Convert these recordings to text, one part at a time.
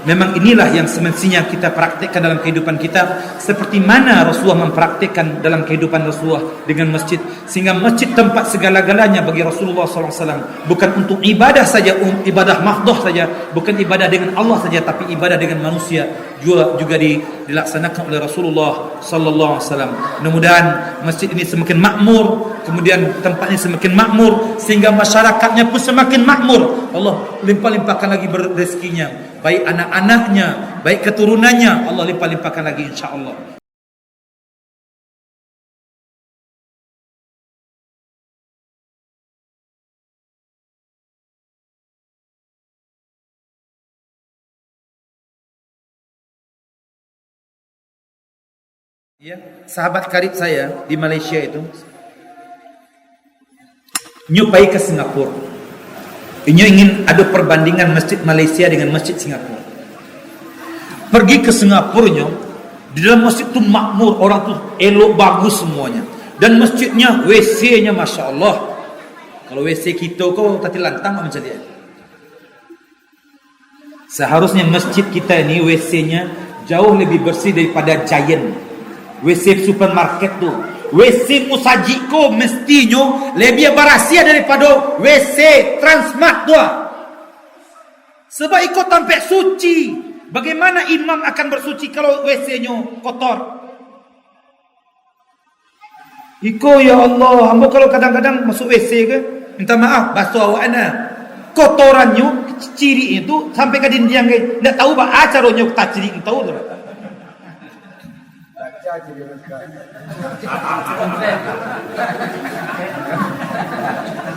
Memang inilah yang semestinya kita praktikkan dalam kehidupan kita, seperti mana Rasulullah mempraktikkan dalam kehidupan Rasulullah dengan masjid. Sehingga masjid tempat segala-galanya bagi Rasulullah SAW. Bukan untuk ibadah saja, ibadah mahdoh saja, bukan ibadah dengan Allah saja, tapi ibadah dengan manusia juga dilaksanakan oleh Rasulullah SAW. Mudah-mudahan masjid ini semakin makmur, kemudian tempatnya semakin makmur, sehingga masyarakatnya pun semakin makmur. Allah limpah-limpahkan lagi rezekinya, baik anak-anaknya, baik keturunannya, Allah limpah-limpahkan lagi insya-Allah. Ya, sahabat karib saya di Malaysia itu nyupai ke Singapura. Ini ingin ada perbandingan masjid Malaysia dengan masjid Singapura. Pergi ke Singapura, di dalam masjid tu makmur, orang tu elok, bagus semuanya. Dan masjidnya, WC-nya Masya Allah. Kalau WC kita kau tadi lantang macam dia. Seharusnya masjid kita ini WC-nya jauh lebih bersih daripada Giant. WC supermarket tu, WC Musaji ko mestinya lebih berasia daripada WC Transmart tu. Sebab ikut sampai suci. Bagaimana imam akan bersuci kalau WC-nya kotor? Iko ya Allah, hamba kalau kadang-kadang masuk WC ke, minta maaf, basuh awak ana. Kotorannya, ciri itu sampai ke dinding ke, ndak tahu bah caranya tak ciri tahu tu.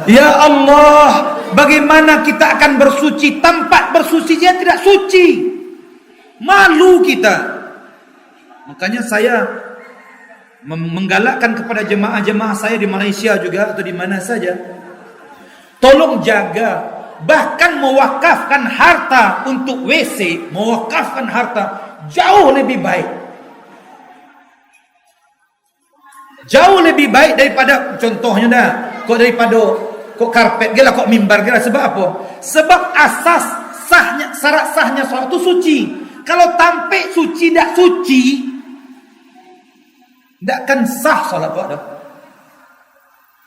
Ya Allah, bagaimana kita akan bersuci? Tempat bersuci dia tidak suci. Malu kita. Makanya saya menggalakkan kepada jemaah-jemaah saya di Malaysia juga atau di mana saja, tolong jaga, bahkan mewakafkan harta untuk WC, mewakafkan harta jauh lebih baik. Jauh lebih baik daripada, contohnya dah, kok daripada kok karpet gila, kok mimbar gila. Sebab apa? Sebab asas sahnya, syarat sahnya solat itu suci. Kalau tampik suci tak suci, tak akan sah solat apa dah.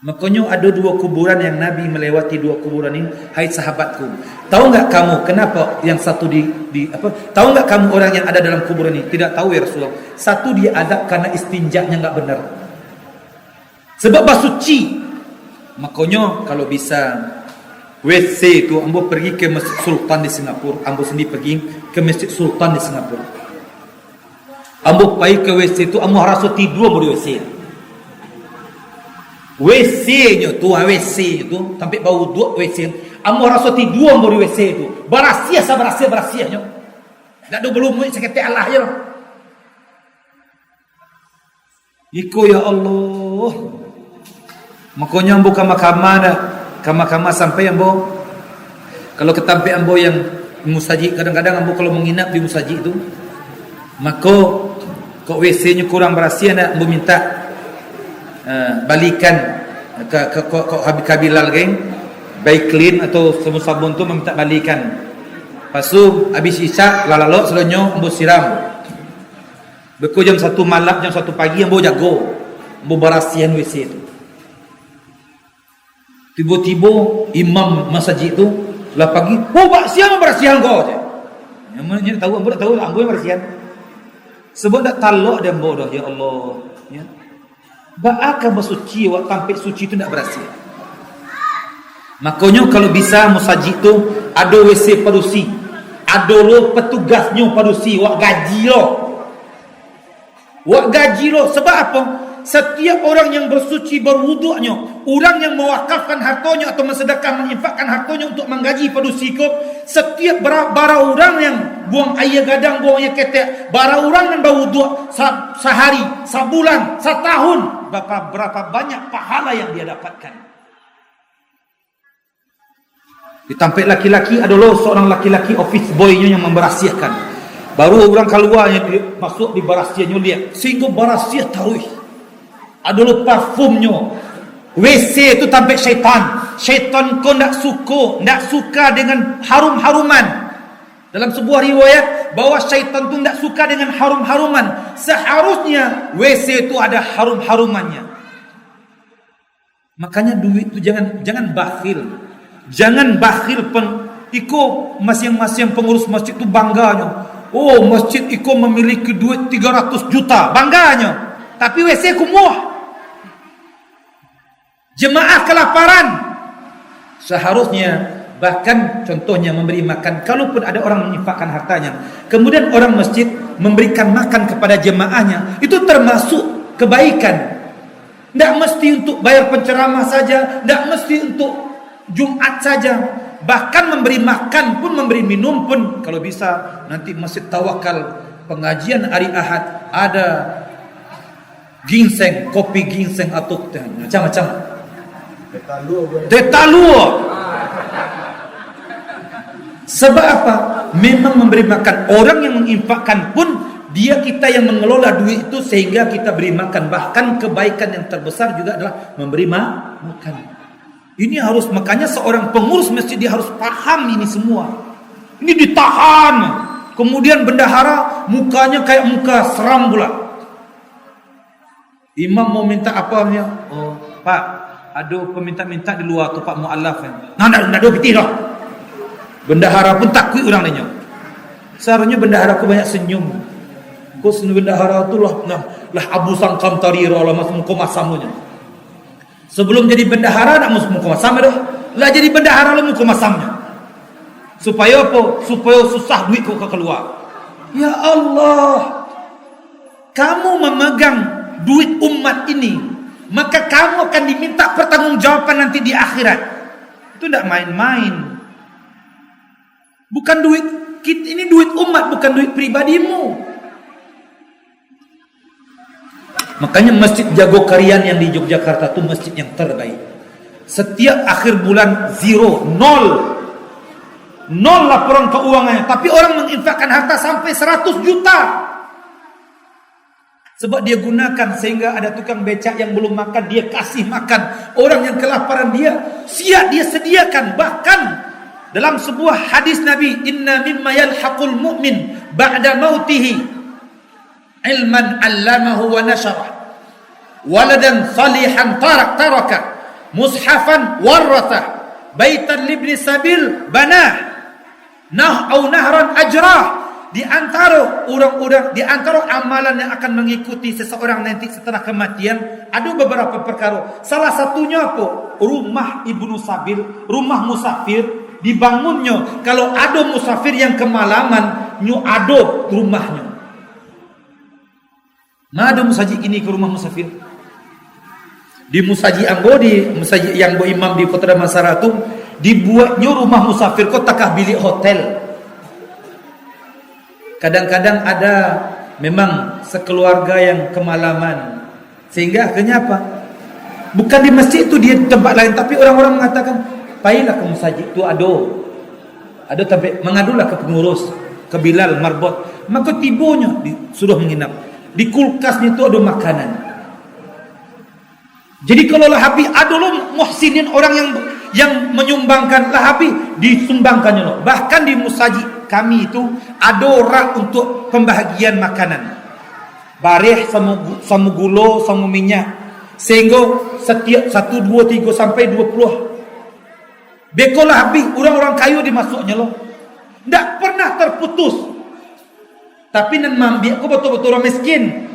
Makanya ada dua kuburan yang Nabi melewati dua kuburan ini. Hai sahabatku, tahu enggak kamu kenapa yang satu tahu enggak kamu orang yang ada dalam kuburan ini? Tidak tahu ya Rasulullah. Satu dia adab karena istinjaknya enggak benar. Sebab basuci. Makanya kalau bisa WC itu ambo pergi ke Masjid Sultan di Singapura. Ambo sendiri pergi ke Masjid Sultan di Singapura. Ambo pergi ke WC itu, ambo rasa tidur di WC. WC-nya tu, WC itu sampai bau dua WC. Ambo rasa tidur di WC itu. Barasia berasianya. Tak ada belum seketik Allah je. Iko ya Allah. Makanya ambo kama sampai ambo kalau ketampi ambo yang musaji, kadang-kadang ambo kalau menginap di musaji itu, maka kok WC-nya kurang berasia, nak ambo minta balikan ke Habilal geng, baik clean atau sabun tu minta balikan. Pasu habis isyak lalalo selonyo ambo siram. Beku jam 1 malam, jam 1 pagi ambo jago, ambo berasihan WC itu. Tiba-tiba imam masjid itu lah pagi, oh pak siang bersihan kau je. Yang mana tahu ambo tak tahu ambo yang bersihan. Sebab dak talak dia ambo dah, ya Allah. Ya. Ba akan bersuci waktu tampil suci itu tak berhasil. Makanya kalau bisa masjid tu ada WC padusi, ada lo petugasnya padusi, wak gaji lo. Wak gaji lo sebab apa? Setiap orang yang bersuci berwuduknya, orang yang mewakafkan hartanya atau mensedekah menginfakkan hartanya untuk menggaji padusi ko, setiap bara orang yang buang air gadang, buang air ketek, bara orang yang berwuduk sehari, sebulan, setahun, berapa banyak pahala yang dia dapatkan. Ditampil laki-laki adalah seorang laki-laki office boy-nya yang memberasiahkan. Baru orang keluar yang masuk di berasiahnya lihat, sehingga berasiah taruh. Adalah parfumnya. WC itu tampil syaitan. Syaitan kau nak suka dengan harum-haruman. Dalam sebuah riwayat bahwa syaitan itu tidak suka dengan harum-haruman. Seharusnya WC itu ada harum-harumannya. Makanya duit itu jangan bakhil. Jangan bakhil iko masing-masing pengurus masjid itu bangganya. Oh, masjid iko memiliki duit 300 juta, bangganya. Tapi WC kumuh. Jemaah kelaparan. Seharusnya bahkan contohnya memberi makan. Kalaupun ada orang menyimpankan hartanya, kemudian orang masjid memberikan makan kepada jemaahnya, itu termasuk kebaikan. Tidak mesti untuk bayar penceramah saja, tidak mesti untuk Jumat saja. Bahkan memberi makan pun, memberi minum pun, kalau bisa nanti Masjid Tawakal pengajian hari Ahad ada ginseng, kopi ginseng atau macam-macam. Tetalua. Sebab apa? Memang memberi makan. Orang yang menginfakkan pun dia kita yang mengelola duit itu sehingga kita beri makan. Bahkan kebaikan yang terbesar juga adalah memberi makan. Ini harus, makanya seorang pengurus masjid dia harus paham ini semua. Ini ditahan. Kemudian bendahara mukanya kayak muka seram pula. Imam mau minta apa punya? Oh, Pak, ada peminta-minta di luar tu Pak Mu'allaf. Nah, ada piti dah. Bendahara pun takut orang lainnya. Seharusnya bendahara aku banyak senyum. Kau senyum bendahara tu lah Abu Sangkam Tarira lah masuk muka masamnya. Sebelum jadi bendahara nak masuk muka masam dah. Lah jadi bendahara lah muka masamnya. Supaya apa? Supaya susah duit kau keluar. Ya Allah. Kamu memegang duit umat ini, maka kamu akan diminta pertanggungjawaban nanti di akhirat. Itu tidak main-main. Bukan duit ini, duit umat, bukan duit pribadimu. Makanya Masjid Jagokarian yang di Yogyakarta itu masjid yang terbaik. Setiap akhir bulan nol laporan keuangannya, tapi orang menginfakkan harta sampai 100 juta. Sebab dia gunakan sehingga ada tukang becak yang belum makan, dia kasih makan. Orang yang kelaparan dia sediakan. Bahkan dalam sebuah hadis Nabi, inna mimma yalhaqul mu'min ba'da mautihi ilman 'allamahu wa nasyarah, waladan salihan taraka, mushafan warrathah, baitan libni sabil banah, nahran ajrah. Di antara amalan yang akan mengikuti seseorang nanti setelah kematian ada beberapa perkara. Salah satunya apa? Rumah ibnu sabil, rumah musafir dibangunnya. Kalau ada musafir yang kemalaman, nyu ada rumahnya. Nah, ada musaji ini ke rumah musafir. Di musaji anggo, di musaji yang bo imam di Kota Damansara itu dibuatnya rumah musafir kok takah bilik hotel. Kadang-kadang ada memang sekeluarga yang kemalaman, sehingga akhirnya apa? Bukan di masjid itu, dia tempat lain, tapi orang-orang mengatakan, pailah ke masjid itu ada tapi mengadulah ke pengurus, ke Bilal Marbot. Maka tibonya sudah menginap. Di kulkasnya itu ada makanan. Jadi kalau lahabi ada lo muhsinin, orang yang menyumbangkan lahabi disumbangkannya lo. Bahkan di musaji kami itu ada orang untuk pembahagian makanan. Barih sama gula sama minyak. Sehingga setiap 1, 2, 3 sampai 20. Bekolah habis orang-orang kayu dimasuknya lo. Tak pernah terputus. Tapi nan mambiak ko betul-betul orang miskin.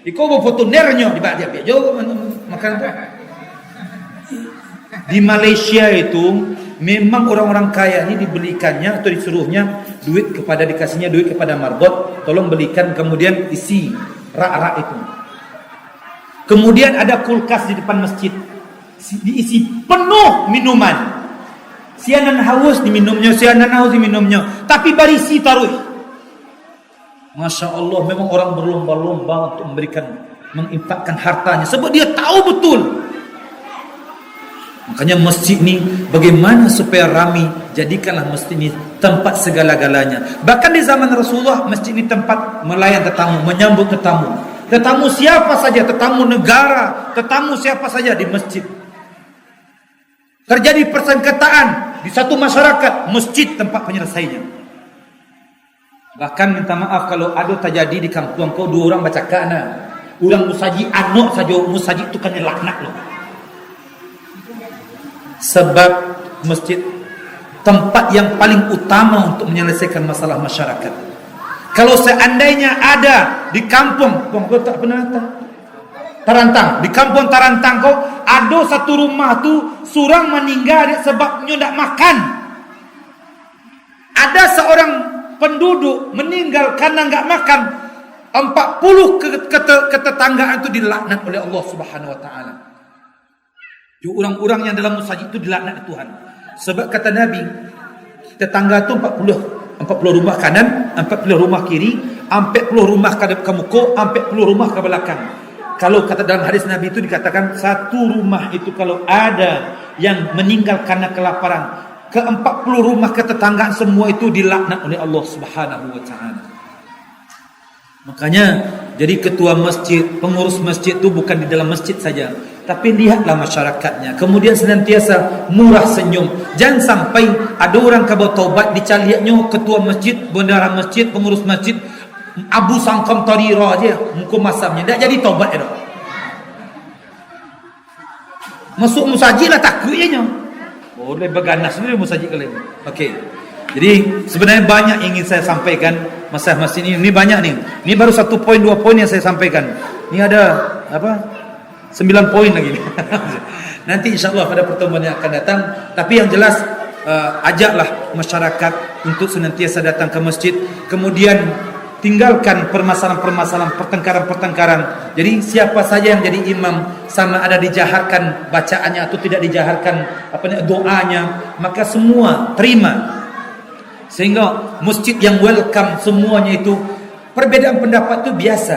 Iko mau foto nernya di bawah dia jo makan tu. Di Malaysia itu memang orang-orang kaya ini dibelikannya atau disuruhnya dikasihnya duit kepada marbot, tolong belikan, kemudian isi rak-rak itu. Kemudian ada kulkas di depan masjid, diisi penuh minuman. Sianan haus diminumnya, sianan haus diminumnya, tapi barisi taruh. Masya Allah, memang orang berlomba-lomba untuk menginfakkan hartanya, sebab dia tahu betul. Makanya masjid ni bagaimana supaya ramai, jadikanlah masjid ni tempat segala-galanya. Bahkan di zaman Rasulullah, masjid ni tempat melayan tetamu, menyambut tetamu. Tetamu siapa saja, tetamu negara, tetamu siapa saja di masjid. Terjadi persengketaan di satu masyarakat, masjid tempat penyelesaiannya. Bahkan minta maaf kalau ada terjadi di kampung kau dua orang baca kana, orang musaji anak saja, musaji itu kan laknat loh. Sebab masjid tempat yang paling utama untuk menyelesaikan masalah masyarakat. Kalau seandainya ada di kampung kau tak pernah datang Tarantang, di kampung Tarantang kau ada satu rumah tu surang meninggal sebabnya tak makan. Ada seorang penduduk meninggal karena enggak makan. 40 ketetanggaan itu dilaknat oleh Allah Subhanahu wa taala. Orang-orang yang dalam masjid itu dilaknat Tuhan. Sebab kata Nabi, tetangga itu 40 rumah kanan, 40 rumah kiri, 40 rumah ke muka, 40 rumah ke belakang. Kalau kata dalam hadis Nabi itu dikatakan satu rumah itu kalau ada yang meninggal karena kelaparan, ke 40 rumah ketetanggaan semua itu dilaknat oleh Allah Subhanahu wa taala. Makanya jadi ketua masjid, pengurus masjid itu bukan di dalam masjid saja, tapi lihatlah masyarakatnya. Kemudian senantiasa murah senyum. Jangan sampai ada orang kabau taubat dicaliaknya ketua masjid, bendahara masjid, pengurus masjid Abu Sangkam Tarira aja muka masamnya tak jadi taubat dah. Masuk musajid lah takutnya. Boleh berganas sendiri musajid kalian. Okey. Jadi sebenarnya banyak ingin saya sampaikan masalah masjid ini. Ini banyak nih. Ini baru 1 poin 2 poin yang saya sampaikan. Ini ada apa? 9 poin lagi. Nanti insya-Allah pada pertemuan yang akan datang. Tapi yang jelas ajaklah masyarakat untuk senantiasa datang ke masjid. Kemudian tinggalkan permasalahan-permasalahan, pertengkaran-pertengkaran. Jadi siapa saja yang jadi imam, sama ada dijaharkan bacaannya atau tidak dijaharkan doanya, maka semua terima. Sehingga masjid yang welcome semuanya itu. Perbedaan pendapat itu biasa,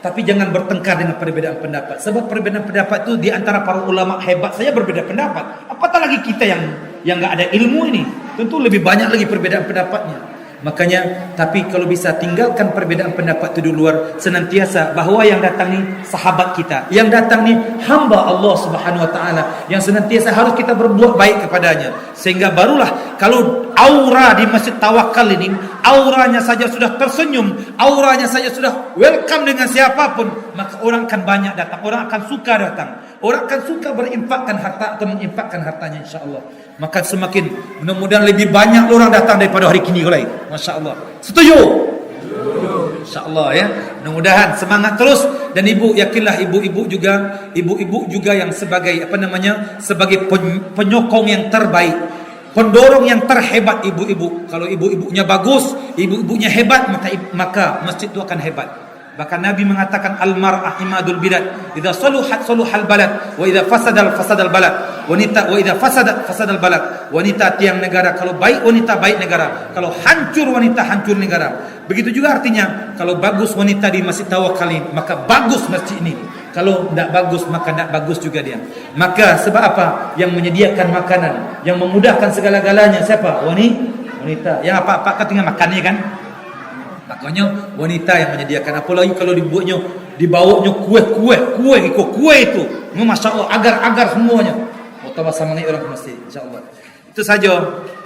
tapi jangan bertengkar dengan perbedaan pendapat. Sebab perbedaan pendapat itu di antara para ulama hebat saja berbeda pendapat. Apatah lagi kita yang enggak ada ilmu ini. Tentu lebih banyak lagi perbedaan pendapatnya. Makanya, tapi kalau bisa tinggalkan perbedaan pendapat itu di luar, senantiasa bahawa yang datang ni sahabat kita, yang datang ni hamba Allah Subhanahu wa taala, yang senantiasa harus kita berbuat baik kepadanya. Sehingga barulah kalau aura di Masjid Tawakal ini, auranya saja sudah tersenyum, auranya saja sudah welcome dengan siapapun, maka orang akan banyak datang, orang akan suka datang. Orang akan suka berinfakkan harta atau menginfakkan hartanya, insya-Allah. Maka semakin mudah-mudahan lebih banyak orang datang daripada hari kini kalau masya-Allah. Setuju? Insya-Allah ya. Mudah-mudahan semangat terus, dan ibu yakinlah ibu-ibu juga yang sebagai sebagai penyokong yang terbaik, pendorong yang terhebat ibu-ibu. Kalau ibu-ibunya bagus, ibu-ibunya hebat, maka masjid itu akan hebat. Bahkan Nabi mengatakan al-mar'ah imadul bilad. Idza saluhat saluhal balad wa idza fasadal fasadal balad. Wanita wa idza fasadal balad. Wanita tiang negara, kalau baik wanita baik negara, kalau hancur wanita hancur negara. Begitu juga artinya kalau bagus wanita di Masjid Tawakal ini, maka bagus masjid ini. Kalau tidak bagus, maka tidak bagus juga dia. Maka sebab apa? Yang menyediakan makanan, yang memudahkan segala-galanya siapa? Wanita. Yang apa-apa kan tinggal makannya kan? Makanya wanita yang menyediakan. Apalagi kalau dibawanya kue itu, masya Allah, agar semuanya. Tambah semangat orang ke masjid, insya-Allah. Itu saja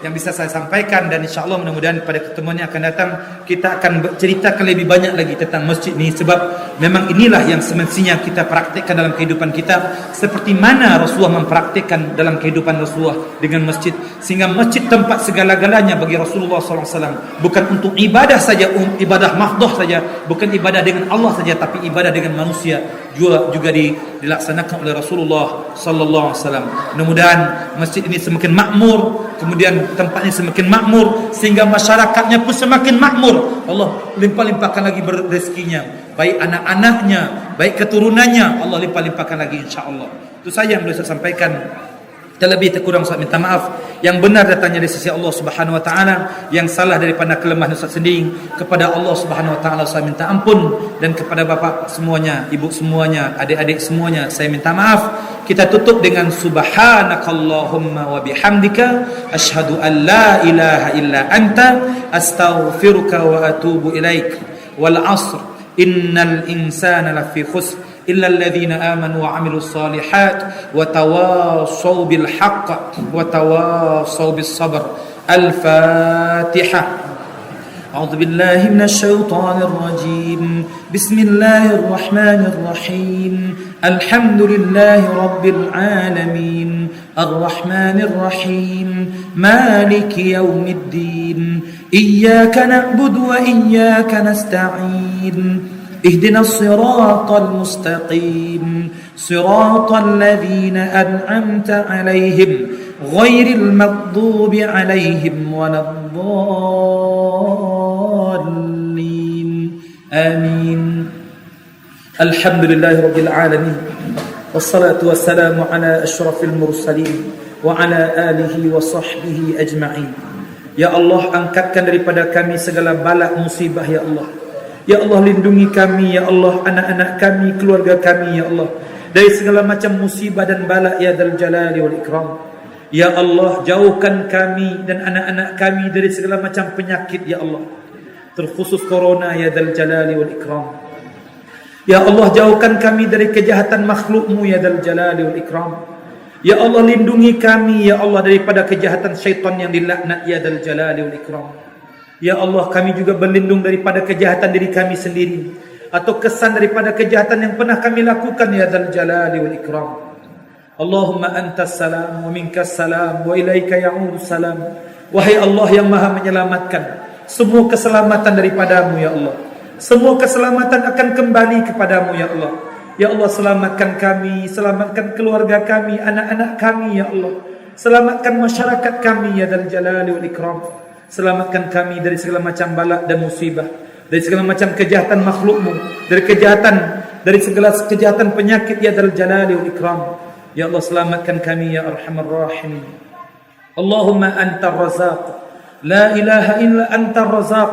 yang bisa saya sampaikan, dan insya-Allah mudah-mudahan pada pertemuan yang akan datang kita akan berceritakan lebih banyak lagi tentang masjid ini, sebab memang inilah yang semestinya kita praktikkan dalam kehidupan kita, seperti mana Rasulullah mempraktikkan dalam kehidupan Rasulullah dengan masjid, sehingga masjid tempat segala-galanya bagi Rasulullah SAW, bukan untuk ibadah saja, ibadah mahdoh saja, bukan ibadah dengan Allah saja, tapi ibadah dengan manusia juga dilaksanakan oleh Rasulullah sallallahu alaihi wasallam. Mudah-mudahan masjid ini semakin makmur, kemudian tempatnya semakin makmur, sehingga masyarakatnya pun semakin makmur. Allah limpah-limpahkan lagi rezekinya, baik anak-anaknya, baik keturunannya, Allah limpah-limpahkan lagi, insya-Allah. Itu saja yang boleh saya sampaikan. Terlebih terkurang saya minta maaf. Yang benar datangnya dari sisi Allah Subhanahu wa taala, yang salah daripada kelemahan Ustaz sendiri, kepada Allah Subhanahu wa taala saya minta ampun, dan kepada bapak semuanya, ibu semuanya, adik-adik semuanya saya minta maaf. Kita tutup dengan subhanakallahumma wa bihamdika asyhadu an la ilaha illa anta astaghfiruka wa atubu ilaik. Wal 'asr innal insana lafi khusr إلا الذين آمنوا وعملوا الصالحات وتواصوا بالحق وتواصوا بالصبر. الفاتحة. أعوذ بالله من الشيطان الرجيم بسم الله الرحمن الرحيم الحمد لله رب العالمين الرحمن الرحيم مالك يوم الدين إياك نعبد وإياك نستعين اهدنا الصراط المستقيم صراط الذين أنعمت عليهم غير المغضوب عليهم ولا الضالين آمين الحمد لله رب العالمين والصلاة والسلام على أشرف المرسلين وعلى آله وصحبه أجمعين. Ya Allah, angkatkan daripada kami segala bala musibah ya Allah. Ya Allah, lindungi kami ya Allah, anak-anak kami, keluarga kami ya Allah, dari segala macam musibah dan bala ya Dzal Jalali wal Ikram. Ya Allah, jauhkan kami dan anak-anak kami dari segala macam penyakit ya Allah, terkhusus corona ya Dzal Jalali wal Ikram. Ya Allah, jauhkan kami dari kejahatan makhluk-Mu ya Dzal Jalali wal Ikram. Ya Allah, lindungi kami ya Allah daripada kejahatan syaitan yang dilaknat ya Dzal Jalali wal Ikram. Ya Allah, kami juga berlindung daripada kejahatan diri kami sendiri atau kesan daripada kejahatan yang pernah kami lakukan ya Dzal Jalali wal Ikram. Allahumma antas salam wa minkas salam wa ilaika ya'udus salam. Wahai Allah yang Maha menyelamatkan, semua keselamatan daripadamu ya Allah. Semua keselamatan akan kembali kepadamu ya Allah. Ya Allah, selamatkan kami, selamatkan keluarga kami, anak-anak kami ya Allah. Selamatkan masyarakat kami ya Dzal Jalali wal Ikram. Selamatkan kami dari segala macam bala dan musibah, dari segala macam kejahatan makhluk-Mu, dari segala kejahatan penyakit ya Dzal Jalali wal Ikram. Ya Allah, selamatkan kami ya Arhamar Rahimin. Allahumma antar razaq, la ilaha illa antar razaq,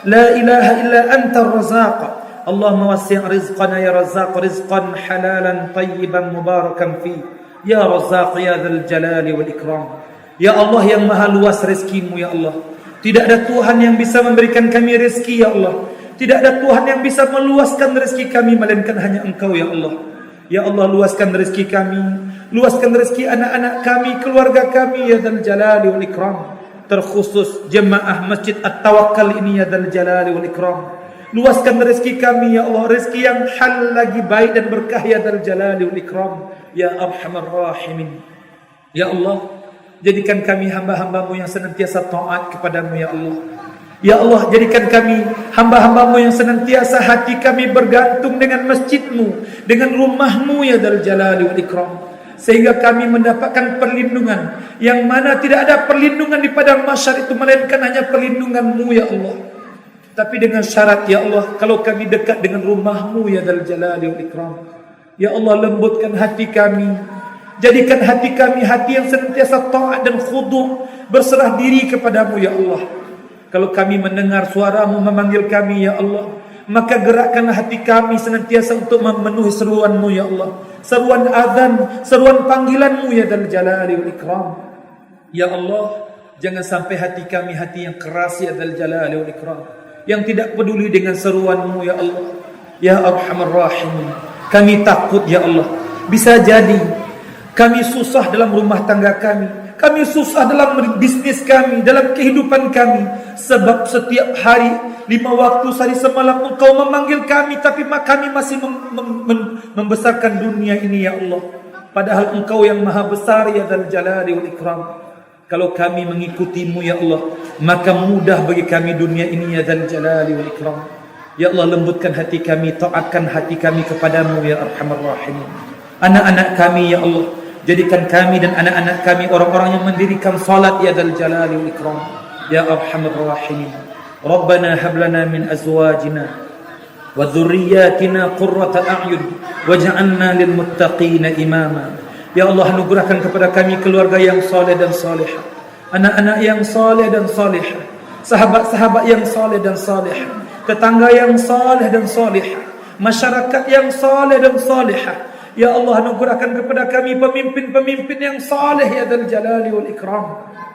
la ilaha illa antar razaq. Allahumma wasi' rizqana ya Razzaq, rizqan halalan tayyiban mubarakan fi. Ya Razzaq ya Dzal Jalali wal Ikram. Ya Allah yang maha luas rezeki-Mu ya Allah. Tidak ada Tuhan yang bisa memberikan kami rezeki ya Allah. Tidak ada Tuhan yang bisa meluaskan rezeki kami melainkan hanya Engkau ya Allah. Ya Allah, luaskan rezeki kami, luaskan rezeki anak-anak kami, keluarga kami ya Dzal Jalali wal Ikram. Terkhusus jemaah Masjid At-Tawakkal ini ya Dzal Jalali wal Ikram. Luaskan rezeki kami ya Allah, rezeki yang hal lagi baik dan berkah ya Dzal Jalali wal Ikram. Ya Arhamar Rahimin. Ya Allah, jadikan kami hamba-hamba-Mu yang senantiasa taat kepadamu ya Allah. Ya Allah, jadikan kami hamba-hamba-Mu yang senantiasa hati kami bergantung dengan masjid-Mu, dengan rumah-Mu ya Dzal Jalali wal Ikram, sehingga kami mendapatkan perlindungan yang mana tidak ada perlindungan di padang mahsyar itu melainkan hanya perlindungan-Mu ya Allah. Tapi dengan syarat ya Allah, kalau kami dekat dengan rumah-Mu ya Dzal Jalali wal Ikram. Ya Allah, lembutkan hati kami. Jadikan hati kami hati yang senantiasa taat dan khudu', berserah diri kepadamu ya Allah. Kalau kami mendengar suara-Mu memanggil kami ya Allah, maka gerakkanlah hati kami senantiasa untuk memenuhi seruan-Mu ya Allah. Seruan azan, seruan panggilan-Mu ya Dzal Jalali wal Ikram. Ya Allah, jangan sampai hati kami hati yang keras ya Dzal Jalali wal Ikram, yang tidak peduli dengan seruan-Mu ya Allah. Ya Arhamar Rahimin, kami takut ya Allah, bisa jadi kami susah dalam rumah tangga kami susah dalam bisnis kami, dalam kehidupan kami, sebab setiap hari 5 waktu sehari semalam Engkau memanggil kami, tapi kami masih membesarkan dunia ini ya Allah. Padahal Engkau yang maha besar ya Dzal Jalali wal Ikram. Kalau kami mengikuti-Mu ya Allah, maka mudah bagi kami dunia ini ya Dzal Jalali wal Ikram. Ya Allah, lembutkan hati kami, taatkan hati kami kepadamu ya Arhamar Rahimin. Anak-anak kami ya Allah, jadikan kami dan anak-anak kami orang-orang yang mendirikan salat ya Dzal Jalali wal Ikram. Ya Arhamar Rahimin. Rabbana hab lana min azwajina wa dhurriyyatina qurrata a'yun waj'alna lil muttaqina imama. Ya Allah, anugerahkan kepada kami keluarga yang saleh dan salihah, anak-anak yang saleh dan salihah, sahabat-sahabat yang saleh dan salihah, tetangga yang saleh dan salihah, masyarakat yang saleh dan salihah. Ya Allah, anugerahkan kepada kami pemimpin-pemimpin yang saleh ya Dzal Jalali wal Ikram.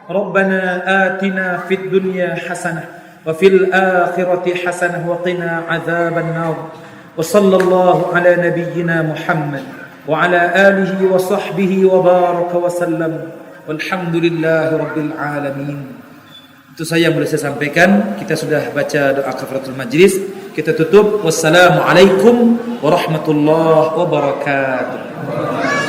Rabbana atina fid dunya hasanah wa fil akhirati hasanah wa qina adzaban nar. Wa sallallahu ala nabiyyina Muhammad wa ala alihi wa sahbihi wa baraka wa sallam. Walhamdulillahi rabbil alamin. Itu saja yang boleh saya sampaikan. Kita sudah baca doa kafaratul majlis. Kita tutup. Wassalamualaikum warahmatullahi wabarakatuh.